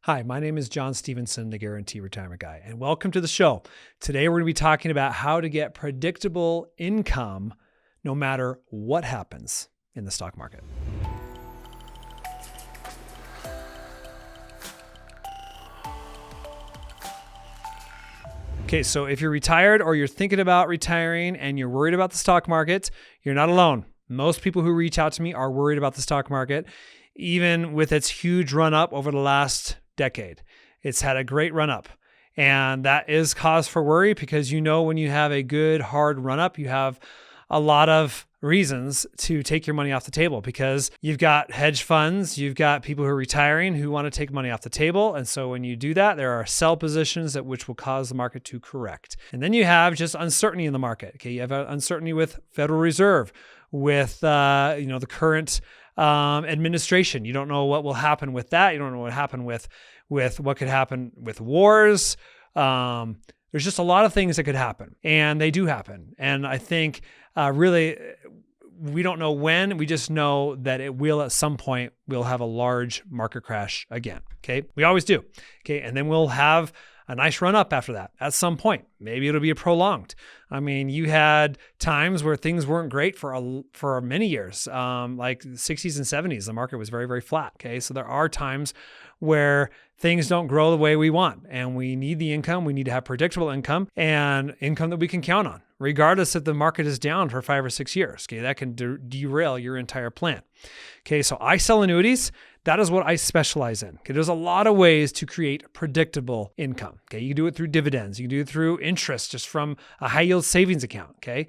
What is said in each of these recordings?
Hi, my name is John Stevenson, the Guarantee Retirement Guy, and welcome to the show. Today, we're going to be talking about how to get predictable income no matter what happens in the stock market. Okay, so if you're retired or you're thinking about retiring and you're worried about the stock market, you're not alone. Most people who reach out to me are worried about the stock market, even with its huge run up over the last decade. It's had a great run up, and that is cause for worry because when you have a good hard run up, you have a lot of reasons to take your money off the table because you've got hedge funds, you've got people who are retiring who want to take money off the table. And so when you do that, there are sell positions which will cause the market to correct. And then you have just uncertainty in the market. Okay, you have uncertainty with Federal Reserve, with the current administration. You don't know what will happen with that. You don't know what happened with what could happen with wars. There's just a lot of things that could happen, and they do happen. And I think really, we don't know when. We just know that it will at some point. We'll have a large market crash again. Okay, we always do. Okay, and then we'll have a nice run up after that at some point. Maybe it'll be a prolonged. I mean, you had times where things weren't great for many years, like the 60s and 70s. The market was very, very flat. Okay, so there are times where things don't grow the way we want, and we need the income. We need to have predictable income and income that we can count on, regardless if the market is down for 5 or 6 years. Okay, that can derail your entire plan. Okay, so I sell annuities. That is what I specialize in. Okay, there's a lot of ways to create predictable income. Okay, you can do it through dividends. You can do it through interest just from a high yield savings account. Okay,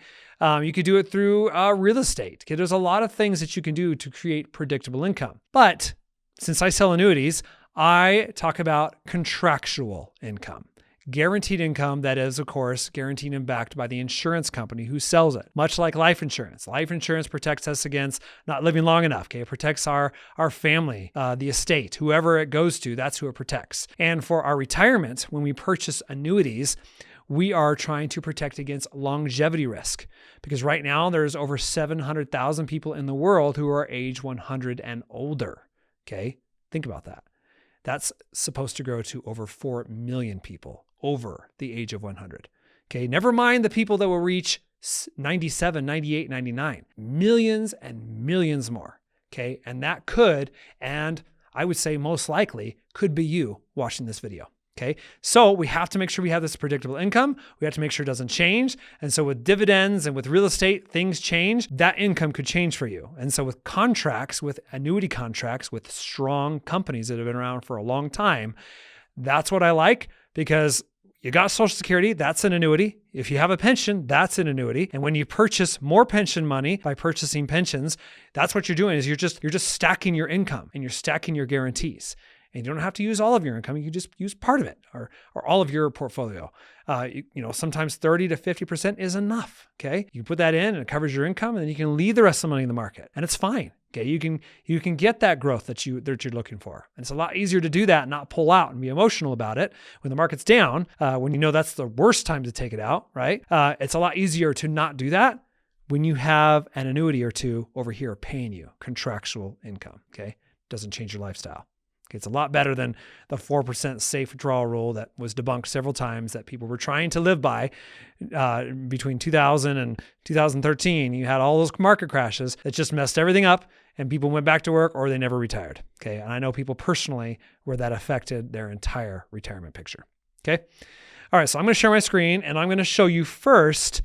you could do it through real estate. Okay, there's a lot of things that you can do to create predictable income. But since I sell annuities, I talk about contractual income. Guaranteed income that is, of course, guaranteed and backed by the insurance company who sells it. Much like life insurance. Life insurance protects us against not living long enough. Okay, it protects our family, the estate, whoever it goes to, that's who it protects. And for our retirement, when we purchase annuities, we are trying to protect against longevity risk because right now there's over 700,000 people in the world who are age 100 and older. Okay, think about that. That's supposed to grow to over 4 million people over the age of 100. Okay, never mind the people that will reach 97, 98, 99. Millions and millions more. Okay, and that could, and I would say most likely, could be you watching this video. Okay, so we have to make sure we have this predictable income. We have to make sure it doesn't change. And so with dividends and with real estate, things change. That income could change for you. And so with contracts, with annuity contracts, with strong companies that have been around for a long time, that's what I like because you got Social Security, that's an annuity. If you have a pension, that's an annuity. And when you purchase more pension money by purchasing pensions, that's what you're doing is you're just stacking your income and you're stacking your guarantees. And you don't have to use all of your income. You can just use part of it or all of your portfolio. Sometimes 30 to 50% is enough. Okay. You can put that in and it covers your income and then you can leave the rest of the money in the market and it's fine. Okay. You can get that growth that you're looking for. And it's a lot easier to do that and not pull out and be emotional about it when the market's down, when you know that's the worst time to take it out, right? It's a lot easier to not do that when you have an annuity or two over here paying you contractual income. Okay. Doesn't change your lifestyle. It's a lot better than the 4% safe withdrawal rule that was debunked several times that people were trying to live by between 2000 and 2013. You had all those market crashes that just messed everything up and people went back to work or they never retired. Okay. And I know people personally where that affected their entire retirement picture. Okay. All right. So I'm going to share my screen and I'm going to show you first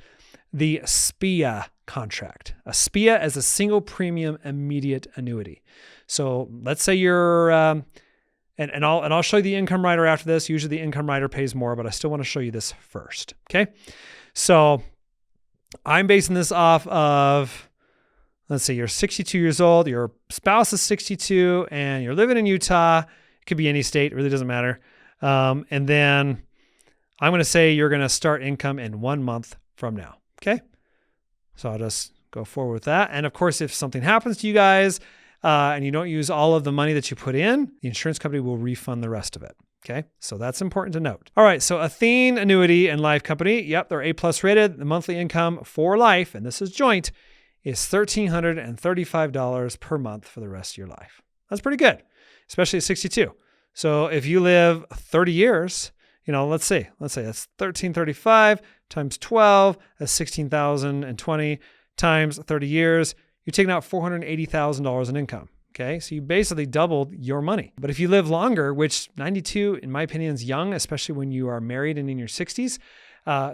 the SPIA contract. A SPIA is a single premium immediate annuity. So let's say you're, and I'll show you the income rider after this. Usually the income rider pays more, but I still want to show you this first. Okay. So I'm basing this off of, let's say you're 62 years old, your spouse is 62 and you're living in Utah. It could be any state, it really doesn't matter. And then I'm going to say you're going to start income in 1 month from now. Okay. So I'll just go forward with that. And of course, if something happens to you guys and you don't use all of the money that you put in, the insurance company will refund the rest of it. Okay. So that's important to note. All right. So Athene Annuity and Life Company. Yep. They're A+ rated. The monthly income for life, and this is joint, is $1,335 per month for the rest of your life. That's pretty good, especially at 62. So if you live 30 years, let's say that's 1335 times 12, that's 16,020 times 30 years. You're taking out $480,000 in income. Okay, so you basically doubled your money. But if you live longer, which 92, in my opinion, is young, especially when you are married and in your 60s,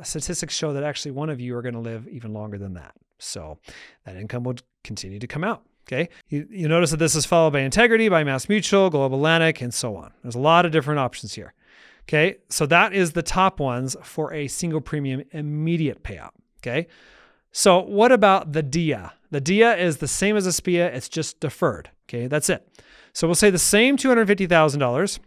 statistics show that actually one of you are going to live even longer than that. So that income will continue to come out. Okay, you notice that this is followed by Integrity, by MassMutual, Global Atlantic, and so on. There's a lot of different options here. Okay, so that is the top ones for a single premium immediate payout. Okay, so what about the DIA? The DIA is the same as a SPIA, it's just deferred. Okay, that's it. So we'll say the same $250,000,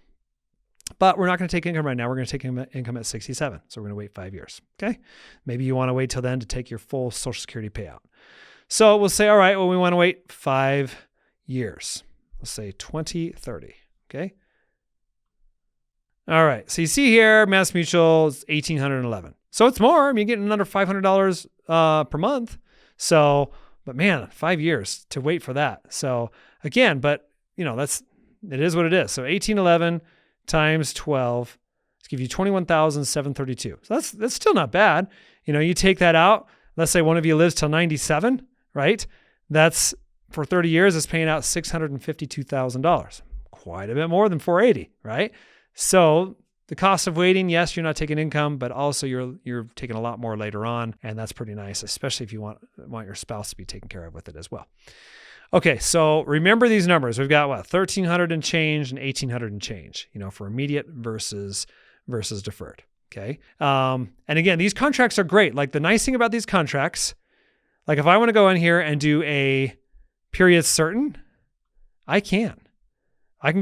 but we're not going to take income right now. We're going to take income at 67. So we're going to wait 5 years. Okay, maybe you want to wait till then to take your full Social Security payout. So we'll say, all right, well, we want to wait 5 years. Let's say 2030. Okay. All right. So you see here, MassMutual is $1,811. So it's more. I mean, you're getting under $500 per month. So, but man, 5 years to wait for that. So again, but it is what it is. So 1,811 times 12, let's give you 21,732. So that's still not bad. You take that out. Let's say one of you lives till 97, right? That's for 30 years, it's paying out $652,000. Quite a bit more than 480, right? So the cost of waiting, yes, you're not taking income, but also you're taking a lot more later on, and that's pretty nice, especially if you want your spouse to be taken care of with it as well. Okay, so remember these numbers. We've got 1,300 and change and 1,800 and change, for immediate versus deferred. Okay, and again, these contracts are great. Like the nice thing about these contracts, like if I want to go in here and do a period certain, I can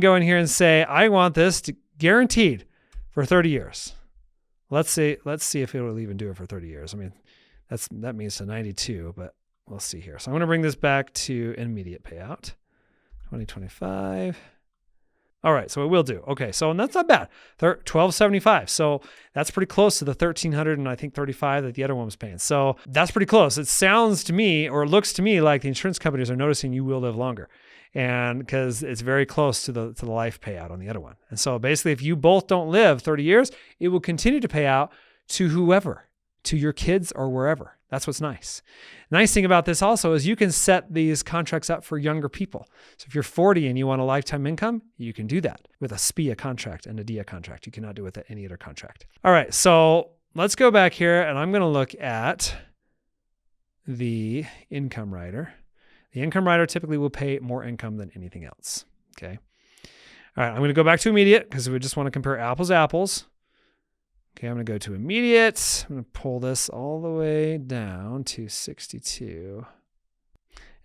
go in here and say I want this to guaranteed for 30 years. Let's see if it will even do it for 30 years. I mean, that means to 92, but we'll see here. So I'm going to bring this back to immediate payout, 2025. All right, so it will do. Okay, so and that's not bad. 1275. So that's pretty close to the 1,300 and I think 35 that the other one was paying. So that's pretty close. It sounds to me, or it looks to me like the insurance companies are noticing you will live longer, and because it's very close to the life payout on the other one. And so basically, if you both don't live 30 years, it will continue to pay out to whoever, to your kids or wherever. That's what's nice. Nice thing about this also is you can set these contracts up for younger people. So if you're 40 and you want a lifetime income, you can do that with a SPIA contract and a DIA contract. You cannot do it with any other contract. All right, so let's go back here and I'm going to look at the income rider. The income rider typically will pay more income than anything else. Okay. All right, I'm going to go back to immediate because we just want to compare apples to apples. Okay, I'm going to go to immediate. I'm going to pull this all the way down to 62.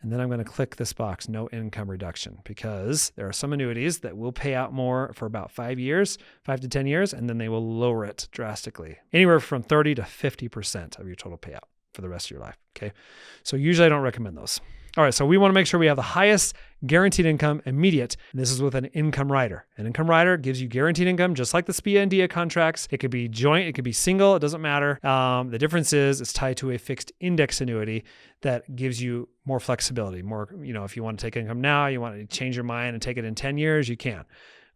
And then I'm going to click this box, no income reduction, because there are some annuities that will pay out more for about 5 years, 5 to 10 years, and then they will lower it drastically, anywhere from 30 to 50% of your total payout for the rest of your life. Okay, so usually I don't recommend those. All right, so we want to make sure we have the highest guaranteed income immediate. And this is with an income rider. An income rider gives you guaranteed income, just like the SPIA and DIA contracts. It could be joint, it could be single, it doesn't matter. The difference is it's tied to a fixed index annuity that gives you more flexibility. More, if you want to take income now, you want to change your mind and take it in 10 years, you can.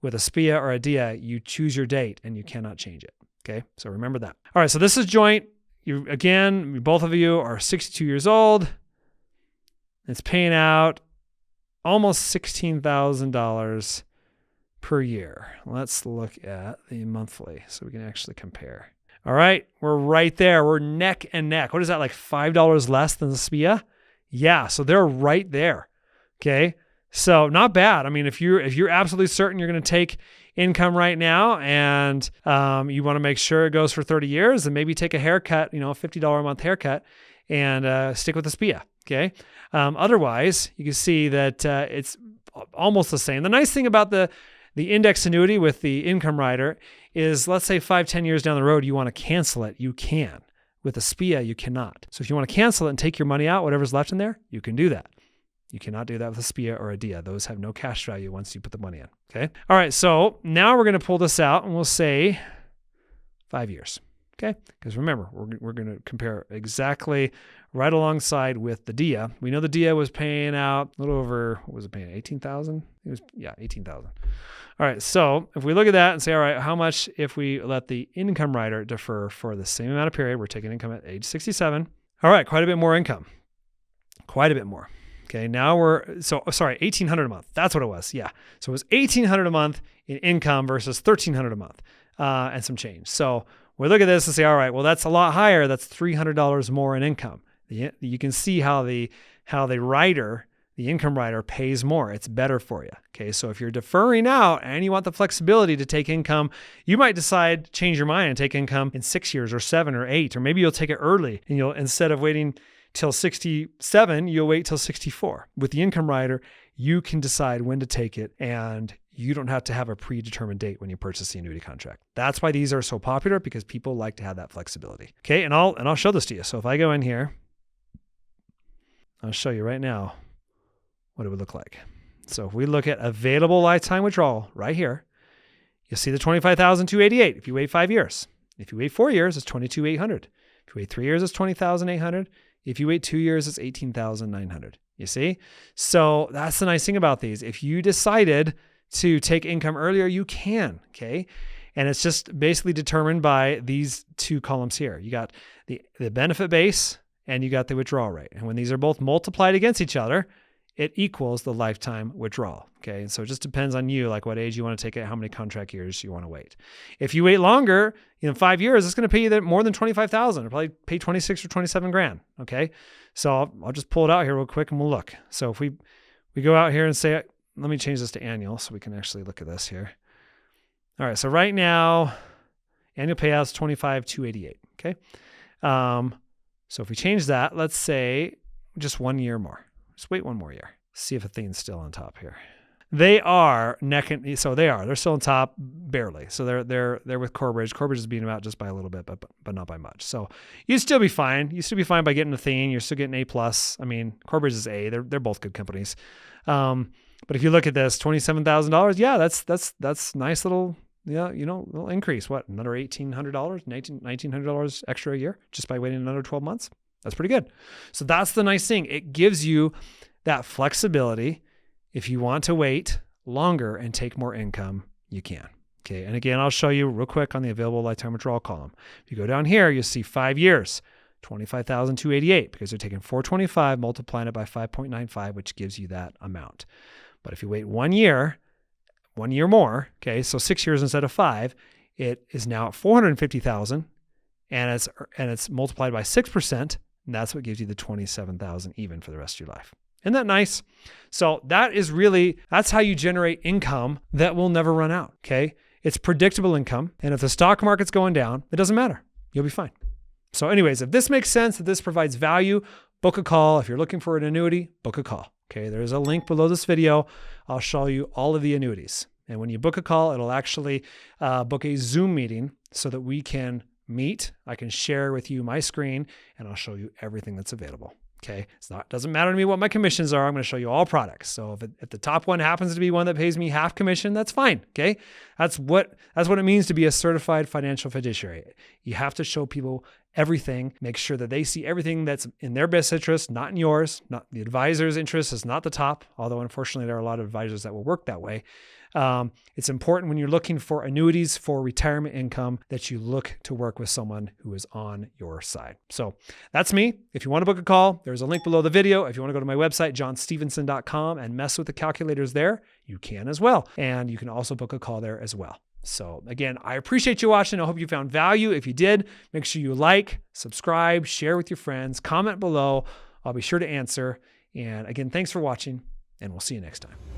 With a SPIA or a DIA, you choose your date and you cannot change it. Okay, so remember that. All right, so this is joint. Both of you are 62 years old. It's paying out almost $16,000 per year. Let's look at the monthly so we can actually compare. All right, we're right there. We're neck and neck. What is that, like $5 less than the SPIA? Yeah, so they're right there. Okay, so not bad. I mean, if you're absolutely certain you're going to take income right now and you want to make sure it goes for 30 years, then maybe take a haircut, a $50 a month haircut, and stick with the SPIA. Okay. Otherwise, you can see that it's almost the same. The nice thing about the index annuity with the income rider is, let's say 5-10 years down the road, you want to cancel it. You can. With a SPIA, you cannot. So if you want to cancel it and take your money out, whatever's left in there, you can do that. You cannot do that with a SPIA or a DIA. Those have no cash value once you put the money in. Okay. All right. So now we're going to pull this out and we'll say 5 years. Okay, because remember, we're going to compare exactly right alongside with the DIA. We know the DIA was paying out a little over, what was it paying, 18,000? It was, 18,000. All right, so if we look at that and say, all right, how much if we let the income rider defer for the same amount of period, we're taking income at age 67. All right, quite a bit more income, quite a bit more. Okay, now $1,800 a month. That's what it was. Yeah, so it was $1,800 a month in income versus $1,300 a month and some change. So we look at this and say, all right, well, that's a lot higher. That's $300 more in income. You can see how the income rider pays more. It's better for you. Okay, so if you're deferring out and you want the flexibility to take income, you might decide, change your mind and take income in 6 years or 7 or 8, or maybe you'll take it early and you'll, instead of waiting till 67, you'll wait till 64. With the income rider, you can decide when to take it, and you don't have to have a predetermined date when you purchase the annuity contract. That's why these are so popular, because people like to have that flexibility. Okay, and I'll show this to you. So if I go in here, I'll show you right now what it would look like. So if we look at available lifetime withdrawal right here, you'll see the $25,288 if you wait 5 years. If you wait 4 years, it's $22,800. If you wait 3 years, it's $20,800. If you wait 2 years, it's $18,900. You see? So that's the nice thing about these. If you decided to take income earlier, you can, okay? And it's just basically determined by these two columns here. You got the benefit base and you got the withdrawal rate. And when these are both multiplied against each other, it equals the lifetime withdrawal, okay? And so it just depends on you, like what age you want to take it, how many contract years you want to wait. If you wait longer, 5 years, it's going to pay you more than $25,000. It'll probably pay 26 or 27 grand, okay? So I'll just pull it out here real quick and we'll look. So if we go out here and say, let me change this to annual so we can actually look at this here. All right, so right now, annual payouts $25,288, okay? So if we change that, let's say just 1 year more. Just wait 1 more year. See if Athene's still on top here. They are they're still on top barely. So they're with Corebridge. Corebridge is beating them out just by a little bit, but not by much. So you'd still be fine. You'd still be fine by getting Athene. You're still getting A+. I mean, Corebridge is A. They're both good companies. But if you look at this, $27,000, yeah, that's nice little, little increase. What, another $1,800, $1,900 extra a year just by waiting another 12 months? That's pretty good. So that's the nice thing. It gives you that flexibility. If you want to wait longer and take more income, you can. Okay. And again, I'll show you real quick on the available lifetime withdrawal column. If you go down here, you'll see 5 years, $25,288, because they're taking $425, multiplying it by 5.95, which gives you that amount. But if you wait 1 year, 1 year more, okay, so 6 years instead of 5, it is now at $450,000, and it's multiplied by 6%, and that's what gives you the $27,000 even for the rest of your life. Isn't that nice? So that's how you generate income that will never run out, okay? It's predictable income, and if the stock market's going down, it doesn't matter. You'll be fine. So anyways, if this makes sense, if this provides value, book a call. If you're looking for an annuity, book a call, okay? There's a link below this video. I'll show you all of the annuities. And when you book a call, it'll actually book a Zoom meeting so that we can meet. I can share with you my screen, and I'll show you everything that's available. Okay. Doesn't matter to me what my commissions are. I'm going to show you all products. So if the top one happens to be one that pays me half commission, that's fine. Okay. That's what it means to be a certified financial fiduciary. You have to show people everything, make sure that they see everything that's in their best interest, not in yours. Not the advisor's interest is not the top, although unfortunately there are a lot of advisors that will work that way. It's important when you're looking for annuities for retirement income that you look to work with someone who is on your side. So that's me. If you want to book a call, there's a link below the video. If you want to go to my website, johnstevenson.com, and mess with the calculators there, you can as well. And you can also book a call there as well. So again, I appreciate you watching. I hope you found value. If you did, make sure you like, subscribe, share with your friends, comment below. I'll be sure to answer. And again, thanks for watching, and we'll see you next time.